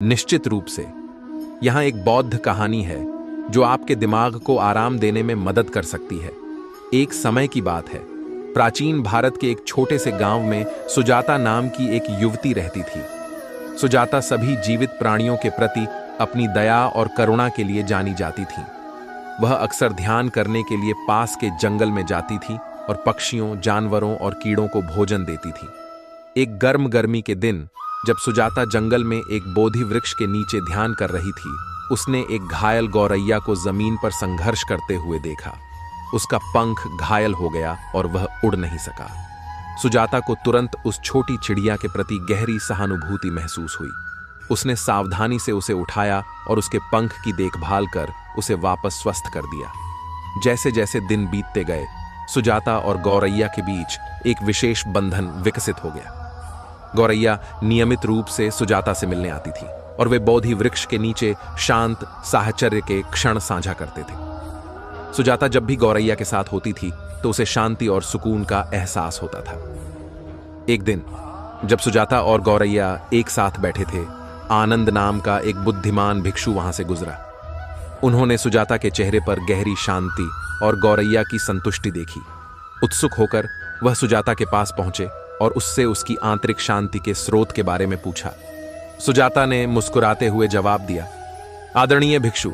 निश्चित रूप से यहाँ एक बौद्ध कहानी है जो आपके दिमाग को आराम देने में मदद कर सकती है। एक समय की बात है, प्राचीन भारत के एक छोटे से गांव में सुजाता नाम की एक युवती रहती थी। सुजाता सभी जीवित प्राणियों के प्रति अपनी दया और करुणा के लिए जानी जाती थी। वह अक्सर ध्यान करने के लिए पास के जंगल में जाती थी और पक्षियों, जानवरों और कीड़ों को भोजन देती थी। एक गर्मी के दिन जब सुजाता जंगल में एक बोधि वृक्ष के नीचे ध्यान कर रही थी, उसने एक घायल गौरैया को जमीन पर संघर्ष करते हुए देखा। उसका पंख घायल हो गया और वह उड़ नहीं सका। सुजाता को तुरंत उस छोटी चिड़िया के प्रति गहरी सहानुभूति महसूस हुई। उसने सावधानी से उसे उठाया और उसके पंख की देखभाल कर उसे वापस स्वस्थ कर दिया। जैसे जैसे दिन बीतते गए, सुजाता और गौरैया के बीच एक विशेष बंधन विकसित हो गया। गौरैया नियमित रूप से सुजाता से मिलने आती थी और वे बोधि वृक्ष के नीचे शांत साहचर्य के क्षण साझा करते थे। सुजाता जब भी गौरैया के साथ होती थी तो उसे शांति और सुकून का एहसास होता था। एक दिन जब सुजाता और गौरैया एक साथ बैठे थे, आनंद नाम का एक बुद्धिमान भिक्षु वहां से गुजरा। उन्होंने सुजाता के चेहरे पर गहरी शांति और गौरैया की संतुष्टि देखी। उत्सुक होकर वह सुजाता के पास पहुंचे और उससे उसकी आंतरिक शांति के स्रोत के बारे में पूछा। सुजाता ने मुस्कुराते हुए जवाब दिया, आदरणीय भिक्षु,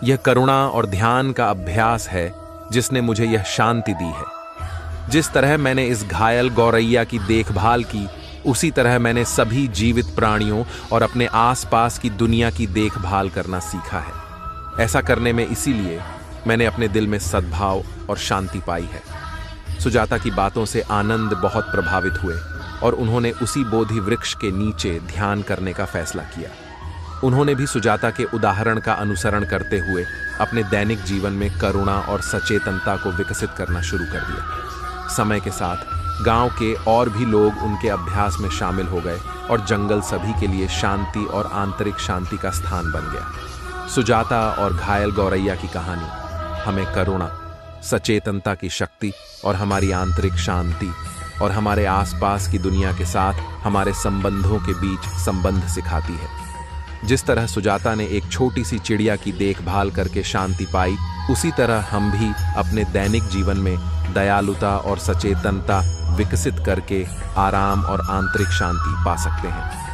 यह करुणा और ध्यान का अभ्यास है जिसने मुझे यह शांति दी है। जिस तरह मैंने इस घायल गौरैया की देखभाल की, उसी तरह मैंने सभी जीवित प्राणियों और अपने आसपास की दुनिया की देखभाल करना सीखा है। ऐसा करने में इसीलिए मैंने अपने दिल में सद्भाव और शांति पाई है। सुजाता की बातों से आनंद बहुत प्रभावित हुए और उन्होंने उसी बोधि वृक्ष के नीचे ध्यान करने का फैसला किया। उन्होंने भी सुजाता के उदाहरण का अनुसरण करते हुए अपने दैनिक जीवन में करुणा और सचेतनता को विकसित करना शुरू कर दिया। समय के साथ गांव के और भी लोग उनके अभ्यास में शामिल हो गए और जंगल सभी के लिए शांति और आंतरिक शांति का स्थान बन गया। सुजाता और घायल गौरैया की कहानी हमें करुणा, सचेतनता की शक्ति और हमारी आंतरिक शांति और हमारे आसपास की दुनिया के साथ हमारे संबंधों के बीच संबंध सिखाती है। जिस तरह सुजाता ने एक छोटी सी चिड़िया की देखभाल करके शांति पाई, उसी तरह हम भी अपने दैनिक जीवन में दयालुता और सचेतनता विकसित करके आराम और आंतरिक शांति पा सकते हैं।